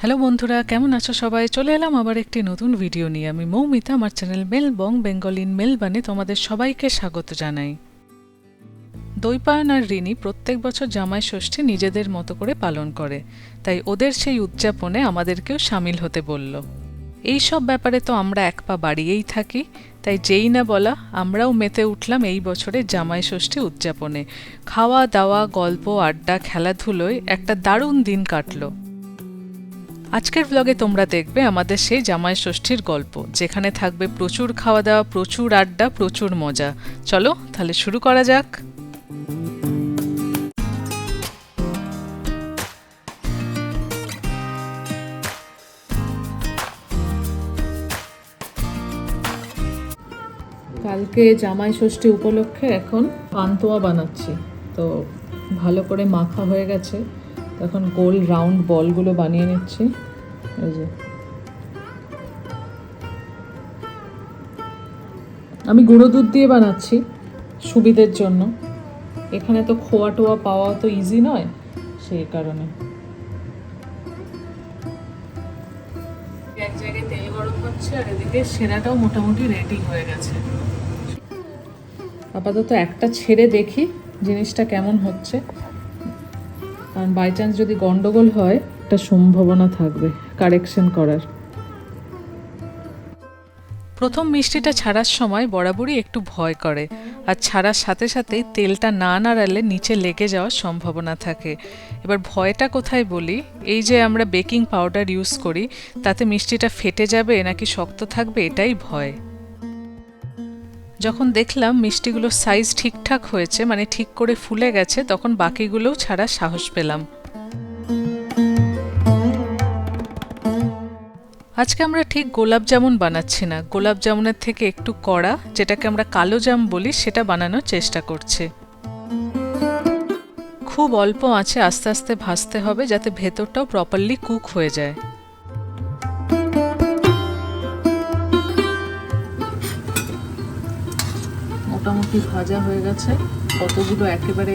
Hello বন্ধুরা, কেমন আছো সবাই? চলে এলাম আবার একটি নতুন ভিডিও নিয়ে। আমি মৌমিতা, আমার চ্যানেল মেলবং বেঙ্গল ইন মেলবানে তোমাদের সবাইকে স্বাগত জানাই। দৈপায়ন আর রিনি প্রত্যেক বছর জামাই ষষ্ঠী নিজেদের মতো করে পালন করে, তাই ওদের সেই উদযাপনে আমাদেরকেও সামিল হতে বলল। এই সব ব্যাপারে তো আমরা এক পা বাড়িয়েই থাকি, তাই যেই না বলা আমরাও মেতে উঠলাম এই বছরের জামাই ষষ্ঠী উদযাপনে। খাওয়া দাওয়া, গল্প, আড্ডা, খেলাধুলোয় একটা দারুণ দিন কাটলো। আজকের ব্লগে তোমরা দেখবে আমাদের সেই জামাই ষষ্ঠীর গল্প, যেখানে থাকবে প্রচুর খাওয়া দাওয়া, প্রচুর আড্ডা, প্রচুর মজা। চলো তাহলে শুরু করা যাক। কালকে জামাই ষষ্ঠী উপলক্ষে এখন পান্তুয়া বানাচ্ছি। তো ভালো করে মাখা হয়ে গেছে, এখন গোল রাউন্ড বলগুলো বানিয়ে নিচ্ছি। এই যে আমি গুঁড়ো দুধ দিয়ে বানাচ্ছি সুবিধের জন্য, এখানে তো খোয়া টোয়া পাওয়া তো ইজি নয়, সেই কারণে। এক জায়গায় তেল গরম হচ্ছে আর এদিকে সেরাটাও মোটামুটি রেডি হয়ে গেছে। আপাতত একটা ছেড়ে দেখি জিনিসটা কেমন হচ্ছে, কারণ বাই চান্স যদি গন্ডগোল হয় একটা সম্ভাবনা থাকবে কারেকশন করার। প্রথম মিষ্টিটা ছাড়ার সময় বরাবরই একটু ভয় করে, আর ছাড়ার সাথে সাথেই তেলটা না নাড়ালে নিচে লেগে যাওয়ার সম্ভাবনা থাকে। এবার ভয়টা কোথায় বলি, এই যে আমরা বেকিং পাউডার ইউজ করি, তাতে মিষ্টিটা ফেটে যাবে নাকি শক্ত থাকবে, এটাই ভয়। যখন দেখলাম মিষ্টিগুলোর সাইজ ঠিকঠাক হয়েছে, মানে ঠিক করে ফুলে গেছে, তখন বাকিগুলোও ছাড়ার সাহস পেলাম। আজকে আমরা ঠিক গোলাপ জামুন বানাচ্ছি না, গোলাপ জামুনের থেকে একটু কড়া, যেটাকে আমরা কালো জাম বলি, সেটা বানানোর চেষ্টা করছি। খুব অল্প আঁচে আস্তে আস্তে ভাজতে হবে, যাতে ভেতরটাও প্রপারলি কুক হয়ে যায়। মোটামুটি ভাজা হয়ে গেছে, কতগুলো একেবারে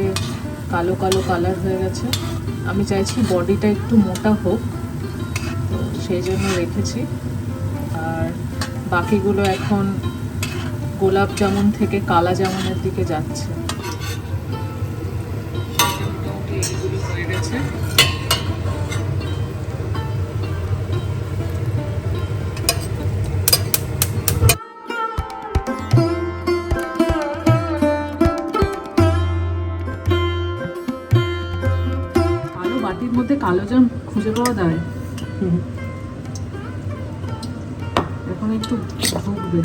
কালো কালো কালার হয়ে গেছে। আমি চাইছি বডিটা একটু মোটা হোক, তো সেই জন্য রেখেছি। আর বাকিগুলো এখন গোলাপ জামুন থেকে কালা জামুনের দিকে যাচ্ছে। মোটামুটি এইগুলো হয়ে গেছে। কালো বাটির মধ্যে কালো জাম খুঁজে পাওয়া যায়, এখন একটু ঢুকবে,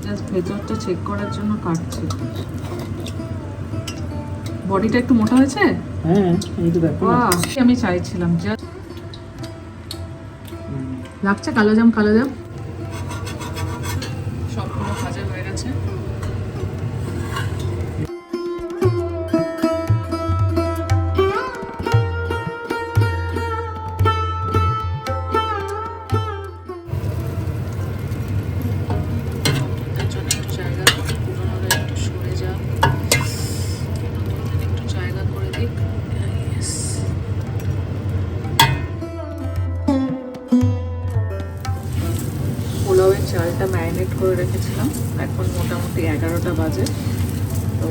জাস্ট ভেতরটা চেক করার জন্য কাটছি। বডিটা একটু মোটা হয়েছে। হ্যাঁ, এই তো ব্যাপার। আমি চাইছিলাম জাস্ট লাগছে কালো জাম, কালো জাম সবগুলো ভাজা হয়ে গেছে। পোলাওয়ের চালটা ম্যারিনেট করে রেখেছিলাম, এখন মোটামুটি 11টা বাজে, তো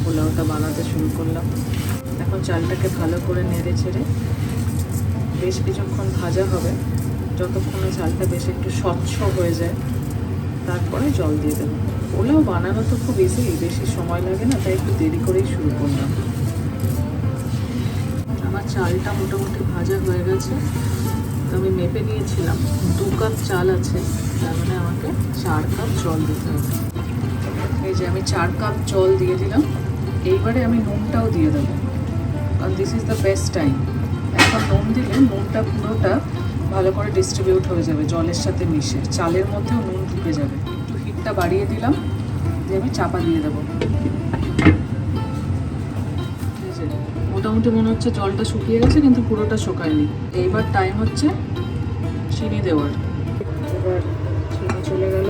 পোলাওটা বানাতে শুরু করলাম। এখন চালটাকে ভালো করে নেড়ে ছেড়ে বেশ কিছুক্ষণ ভাজা হবে, যতক্ষণে চালটা বেশ একটু স্বচ্ছ হয়ে যায়, তারপরে জল দিয়ে দেবো। পোলাও বানানো তো খুব ইজি, বেশি সময় লাগে না, তাই একটু দেরি করেই শুরু করলাম। আমার চালটা মোটামুটি ভাজা হয়ে গেছে, তো আমি মেপে নিয়েছিলাম 2 কাপ চাল আছে, তার মানে আমাকে 4 কাপ জল দিতে হবে। এই যে আমি 4 কাপ জল দিয়ে দিলাম। এইবারে আমি নুনটাও দিয়ে দেবো, কারণ this is the best time. এখন নুন দিলে নুনটা পুরোটা ভালো করে ডিস্ট্রিবিউট হয়ে যাবে জলের সাথে মিশে, চালের মধ্যেও নুন ঢুকে যাবে। একটু হিটটা বাড়িয়ে দিলাম, দিয়ে আমি চাপা দিয়ে দেবো। মোটামুটি মনে হচ্ছে জলটা শুকিয়ে গেছে, কিন্তু পুরোটা শুকায়নি। এইবার টাইম হচ্ছে চিনি দেওয়ার। এবার চিনি চলে গেল,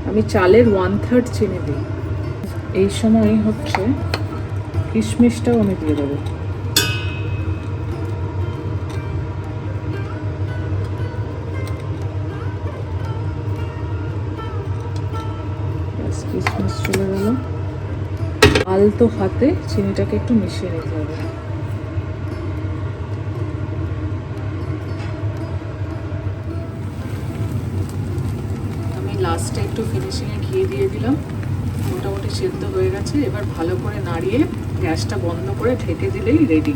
আমি চালের 1/3 চিনি দিই। এই সময় হচ্ছে কিশমিশটাও আমি দিয়ে দেবো। আলতো হাতে চিনিটাকে একটু মিশিয়ে নিতে হবে। আমি লাস্টে একটু ফিনিশিংয়ে ঘি দিয়ে দিলাম। মোটামুটি সেদ্ধ হয়ে গেছে, এবার ভালো করে নাড়িয়ে গ্যাসটা বন্ধ করে ঢেকে দিলেই রেডি।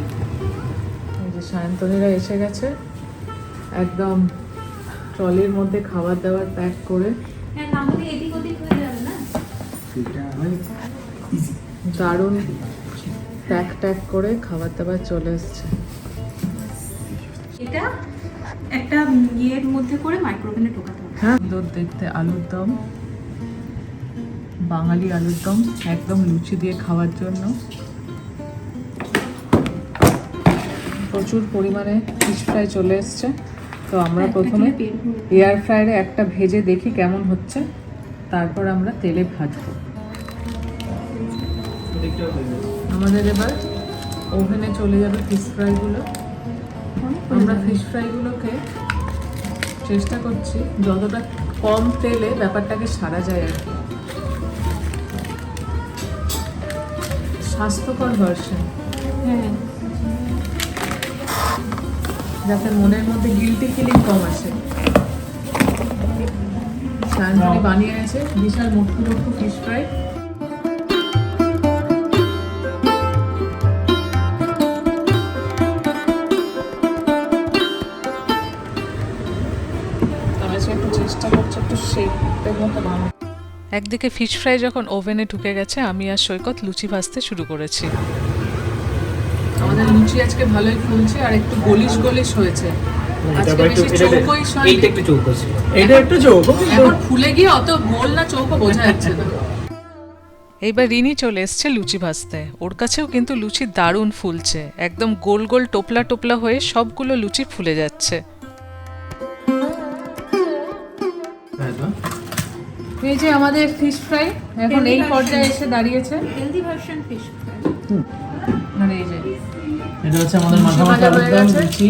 এই যে সায়ন্তনীরা এসে গেছে, একদম ট্রলির মধ্যে খাবার দাবার প্যাক করে। দারুণ প্যাক ট্যাক করে খাবার দাবার চলে এসছে। এটা একটা ইয়ের মধ্যে করে মাইক্রোওভেনে ঢোকাতে হবে। হ্যাঁ, সুন্দর দেখতে আলুর দম, বাঙালি আলুর দম, একদম লুচি দিয়ে খাওয়ার জন্য। প্রচুর পরিমাণে ফিশ ফ্রাই চলে এসছে। তো আমরা প্রথমে এয়ার ফ্রায়ারে একটা ভেজে দেখি কেমন হচ্ছে, তারপর আমরা তেলে ভাজবো। আমাদের এবার ওভেনে চলে যাবে ফিশ ফ্রাইগুলো। আমরা ফিশ ফ্রাইগুলোকে চেষ্টা করছি যতটা কম তেলে ব্যাপারটাকে সারা যায় আর কি। স্বাস্থ্যকর ভার্সন, হ্যাঁ, যাতে মনের মধ্যে গিল্টি ফিলিং কম আসে। সায়ন্তনী বানিয়ে এনেছে বিশাল মোটকু মোটকু ফিশ ফ্রাই। একটু চেষ্টা করছে একটু শেপের মতো বানানো। একদিকে ফিশ ফ্রাই যখন ওভেনে ঢুকে গেছে, আমি আর সৈকত লুচি ভাজতে শুরু করেছি। আমাদের লুচি আজকে ভালোই ফুলছে আর একটু গলিশ গলিশ হয়েছে। আজকে বেশি চৌকোই হয়নি। এইটা একটু চৌকো ছিল, এটা একটু চৌকো, এখন ফুলে গিয়ে অত গোল না চৌকো বোঝা যাচ্ছে না। এইবার রিনি চলে এসছে লুচি ভাজতে। ওর কাছেও কিন্তু লুচি দারুণ ফুলছে, একদম গোল গোল টোপলা টোপলা হয়ে সবগুলো লুচি ফুলে যাচ্ছে। এই যে আমাদের ফিশ ফ্রাই এখন এই পর্যায়ে এসে দাঁড়িয়েছে। Healthy version fish fry. মানে এই যে এটা হচ্ছে আমাদের মাথা মাথা আলুর দম লুচি।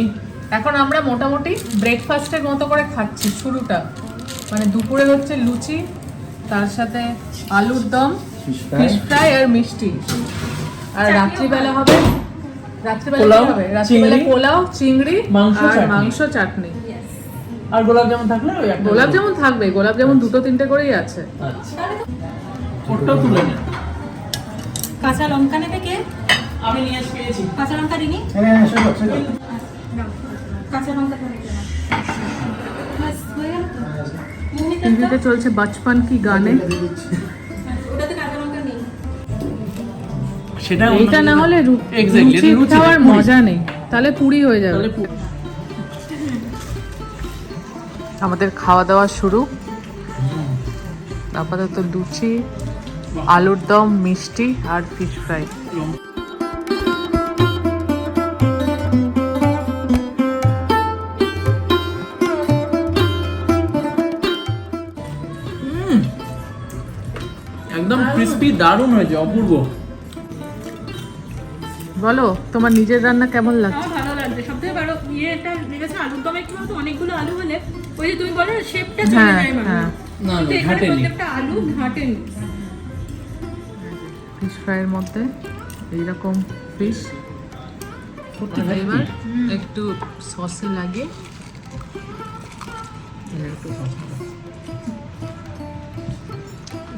এখন আমরা মোটামুটি ব্রেকফাস্টের মতো করে খাচ্ছি শুরুটা। মানে দুপুরে হচ্ছে লুচি, তার সাথে আলুর দম, ফিশ ফ্রাই আর মিষ্টি। আর রাত্রিবেলা হবে রাত্রিবেলা পোলাও, চিংড়ি আর মাংস, চাটনি। আর গোলাপ জামুন থাকলে ওই একটা গোলাপ জামুন থাকবে, গোলাপ জামুন দুটো তিনটে করেই আছে। আচ্ছা, ওটা তুলে নে। কাঁচা লঙ্কা নেবে কে? আমি নিয়ে এসে পেয়েছি। কাঁচা লঙ্কা দিনি? হ্যাঁ হ্যাঁ, সব আছে। কাঁচা লঙ্কা ধরে দিলাম। বাস হয়ে গেল তো। মুমিতা টিভিতে চলছে বাচপন কি গানে। ওটাতে কাঁচা লঙ্কা নেই। সেটা এইটা না হলে এক্স্যাক্টলি লুচি খাওয়ার মজা নেই, তাহলে পুরি হয়ে যাবে। আমাদের খাওয়া দাওয়া শুরু। আপাতত লুচি, আলুর দম, মিষ্টি আর ফিশ ফ্রাই। একদম ক্রিস্পি, দারুণ হয়েছে, অপূর্ব। বলো তোমার নিজের রান্না কেমন লাগছে? আমার ভালো লাগছে। সবথেকে বড় ইয়েটা লেগেছে আলুর দমে, একটু তো অনেকগুলো আলু হলে ওই যে তুমি বলো শেপটা চলে হ্যাঁ যায় মানে। হ্যাঁ, না কিন্তু না, এখানে ঘাটেনি। প্রত্যেকটা আলু ঘাটেনি। ফিশ ফ্রাইয়ের মধ্যে এইরকম ফিশ এবার একটু সসে লাগে।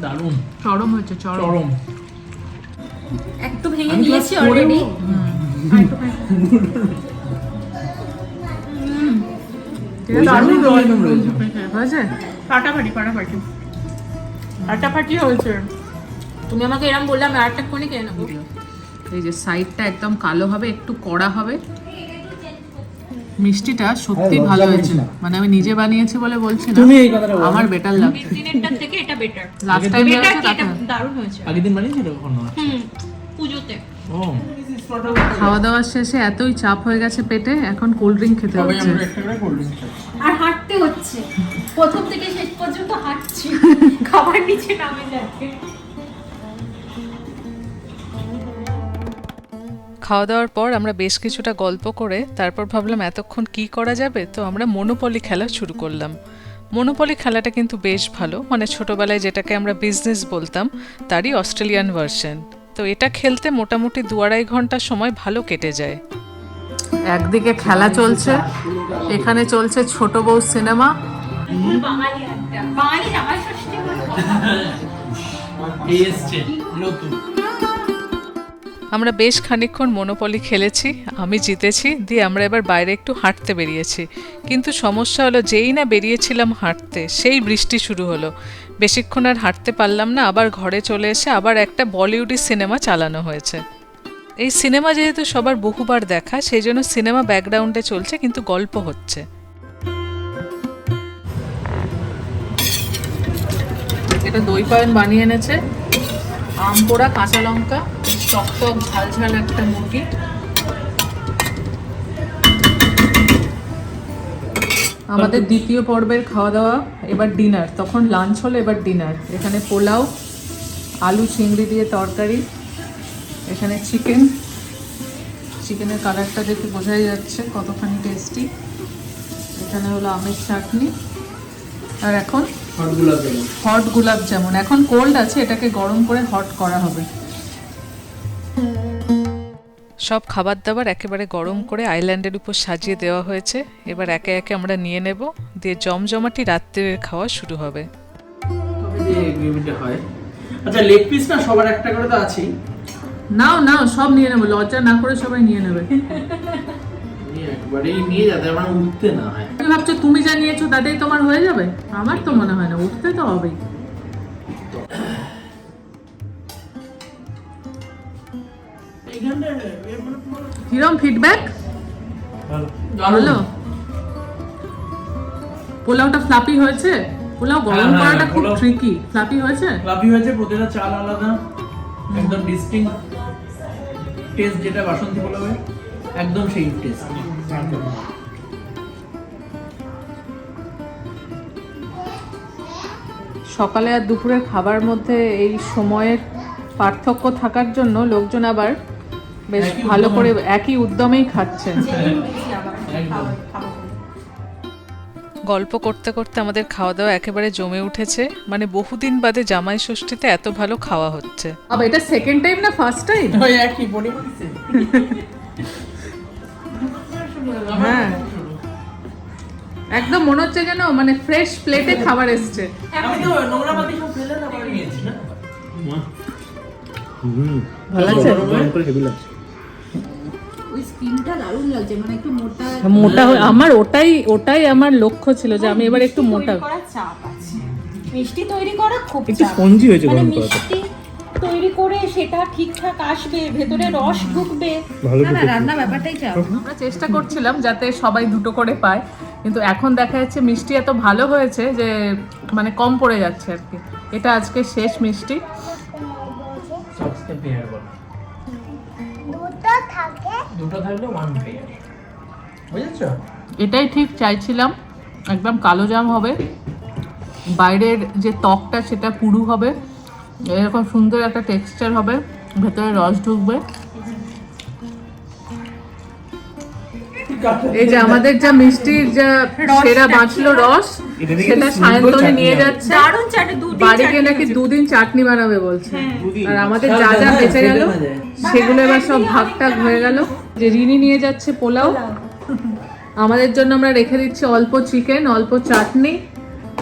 দারুণ, চরম হয়েছে, চরম। চরম। একটু ভেঙে আমি নিয়েছি class four-এও অলরেডি। ঠিক আছে, দারুণ রকম রয়েছে। হয়েছে। ফাটাফাটি ফাটাফাটি ফাটাফাটি হয়েছে। তুমি আমাকে এরকম বললে আমি আরেকটা কোণে খেয়ে নেবো। এই যে সাইডটা একদম কালো হবে, একটু কড়া হবে। মিষ্টিটা সত্যি আরে, ভালো লজ্জা হয়েছে। করিস না। মানে আমি নিজে বানিয়েছি বলে বলছি না, তুমি এই কথাটা বলো। আমার বেটার লাগছে। দিনেরটার থেকে এটা বেটার। লাস্ট টাইম বেটার কি এটা দারুণ হয়েছে। আগের দিন বানিয়েছিল কখনো? পুজোতে ও, খাওয়া দাওয়া শেষে এতই চাপ হয়ে গেছে পেটে, এখন কোল্ড ড্রিঙ্ক খেতে সবাই হচ্ছে। আমরা একটা করে কোল্ড ড্রিঙ্ক খাচ্ছি। আর হাঁটতে হচ্ছে, প্রথম থেকে শেষ পর্যন্ত হাঁটছি, খাবার নিচে নামে যাচ্ছে। খাওয়া দাওয়ার পর আমরা বেশ কিছুটা গল্প করে তারপর ভাবলাম এতক্ষণ কি করা যাবে, তো আমরা মনোপলি খেলা শুরু করলাম। মনোপলি খেলাটা কিন্তু বেশ ভালো, মানে ছোটবেলায় যেটাকে আমরা বিজনেস বলতাম তারই অস্ট্রেলিয়ান ভার্সন। তো এটা খেলতে মোটামুটি 2-2.5 ঘন্টা সময় ভালো কেটে যায়। একদিকে খেলা চলছে, এখানে চলছে ছোট বউ সিনেমা। আমরা বেশ খানিকক্ষণ মনোপলি খেলেছি, আমি জিতেছি, দিয়ে আমরা এবার বাইরে একটু হাঁটতে বেরিয়েছি। কিন্তু সমস্যা হলো, যেই না বেরিয়েছিলাম হাঁটতে সেই বৃষ্টি শুরু হলো। বেশিক্ষণ আর হাঁটতে পারলাম না, আবার ঘরে চলে এসে আবার একটা বলিউডি সিনেমা চালানো হয়েছে। এই সিনেমা যেহেতু সবার বহুবার দেখা, সেই জন্য সিনেমা ব্যাকগ্রাউন্ডে চলছে, কিন্তু গল্প হচ্ছে। এটা দই পায়েন বানিয়ে এনেছে, আম পোড়া, কাঁচা লঙ্কা, টক টক ঝাল ঝাল একটা মুরগি। আমাদের দ্বিতীয় পর্বের খাওয়া দাওয়া, এবার ডিনার। তখন লাঞ্চ হলো, এবার ডিনার। এখানে পোলাও, আলু চিংড়ি দিয়ে তরকারি, এখানে চিকেন। চিকেনের কালারটা দেখে বোঝাই যাচ্ছে কতখানি টেস্টি। এখানে হলো আমের চাটনি, আর এখন হট গোলাপ জামুন। এখন কোল্ড আছে, এটাকে গরম করে হট করা হবে। সব খাবার দাবার একেবারে গরম করে আইল্যান্ডের উপর সাজিয়ে দেওয়া হয়েছে। এবার একে একে আমরা নিয়ে নেব, দিয়ে জমজমাটি রাত্রের খাওয়া শুরু হবে। আচ্ছা, লেগ পিস না সবার একটা করে তো আছেই। নাও নাও, সব নিয়ে নেবো, লজ্জা না করে সবাই নিয়ে নেবে। একবারেই নিয়ে যাতে আমার উঠতে না হয়। তুমি ভাবছো তুমি যা নিয়েছো তাতেই তোমার হয়ে যাবে? আমার তো মনে হয় না, উঠতে তো হবেই। কিরম ফিডব্যাক? ভালো। পোলাওটা ফ্লাপি হয়েছে? পোলাও গরম করাটা খুব ট্রিকি। ফ্লাপি হয়েছে? ফ্লাপি হয়েছে, প্রতিটা চাল আলাদা, একদম ডিস্টিংক্ট টেস্ট, যেটা বাসন্তী পোলাওয়ে একদম সেই টেস্ট। সকালে আর দুপুরের খাবার মধ্যে এই সময়ের পার্থক্য থাকার জন্য লোকজন আবার বেশ ভালো করে একই উদ্যমেই খাচ্ছেন। গল্প করতে করতে আমাদের খাওয়া দাওয়া একেবারে জমে উঠেছে। মানে বহুদিন বাদে জামাই ষষ্ঠীতে এত ভালো খাওয়া হচ্ছে। আবার এটা সেকেন্ড টাইম না ফার্স্ট টাইম? ওই একই পরিমাণ। হ্যাঁ, একদম মনে হচ্ছে যেন মানে ফ্রেশ প্লেটে খাবার এসছে। আমি তো নোংরা পাতি সব ফেলে না করে নিয়েছি না। ভালো লাগছে? ওই স্কিনটা দারুণ লাগছে, মানে একটু মোটা মোটা আমার ওটাই আমার লক্ষ্য ছিল যে আমি এবার একটু মোটা। করার চাপ আছে, মিষ্টি তৈরি করা খুব একটু চাপ। স্পঞ্জি হয়েছে মানে গরম করাটা। মিষ্টি তৈরি করে সেটা ঠিকঠাক আসবে, ভেতরে রস ঢুকবে, না না রান্না ব্যাপারটাই চাপ। আমরা চেষ্টা করছিলাম যাতে সবাই দুটো করে পায়, কিন্তু এখন দেখা যাচ্ছে মিষ্টি এত ভালো হয়েছে যে মানে কম পড়ে যাচ্ছে আর কি। এটা আজকে শেষ মিষ্টি। সবচেয়ে পেয়ার বল, দুটো থাকলে ওয়ান পেয়ার, বুঝেছো? এটাই ঠিক চাইছিলাম, একদম কালো জাম হবে, বাইরের যে ত্বকটা সেটা পুরু হবে, এরকম সুন্দর একটা টেক্সচার হবে, ভেতরে রস ঢুকবে। এই যে আমাদের যা মিষ্টির যা সেরা বাঁচলো রস, সেটা সায়ন্তনী নিয়ে যাচ্ছে দারুণ চাটে, দুদিন বাড়িতে নাকি 2 দিন চাটনি বানাবে বলছে। আর আমাদের যা যা বেঁচে গেল সেগুলো এবার সব ভাগ টাগ হয়ে গেল। যে রিনি নিয়ে যাচ্ছে পোলাও, আমাদের জন্য আমরা রেখে দিচ্ছি অল্প চিকেন, অল্প চাটনি,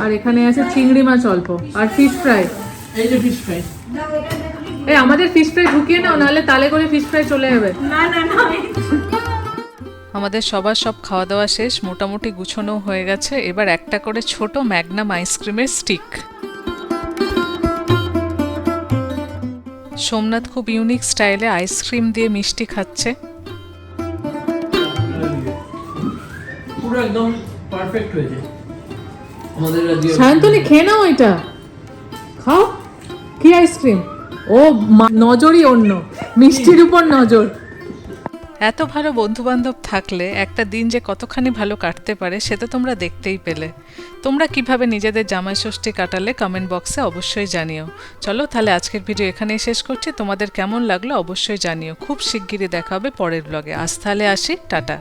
আর এখানে আছে চিংড়ি মাছ অল্প, আর ফিশ ফ্রাই। এই যে ফিশ ফ্রাই, এই আমাদের ফিশ ফ্রাই ঢুকিয়ে নাও, নাহলে তালে করে ফিশ ফ্রাই চলে যাবে। না না না, আমাদের সবার সব খাওয়া দাওয়া শেষ, মোটামুটি গুছানো হয়ে গেছে। এবার একটা করে ছোট ম্যাগনাম আইসক্রিমের স্টিক। সোমনাথ খুব ইউনিক স্টাইলে আইসক্রিম দিয়ে মিষ্টি খাচ্ছে। পুরো একদম পারফেক্ট হয়েছে আমাদের রাজ্যে। সায়ন্তনী খেয়ে নাও, এটা খাও। কি আইসক্রিম? ও নজরই অন্য, মিষ্টির উপর নজর। এত ভালো বন্ধুবান্ধব থাকলে একটা দিন যে কতখানি ভালো কাটতে পারে সেটা তোমরা দেখতেই পেলে। তোমরা কিভাবে নিজেদের জামাই ষষ্ঠী কাটালে কমেন্ট বক্সে অবশ্যই জানিও। চলো তাহলে আজকের ভিডিও এখানেই শেষ করছি। তোমাদের কেমন লাগলো অবশ্যই জানিও। খুব শিগগিরই দেখা হবে পরের ব্লগে। আজ তাহলে আসি, টাটা।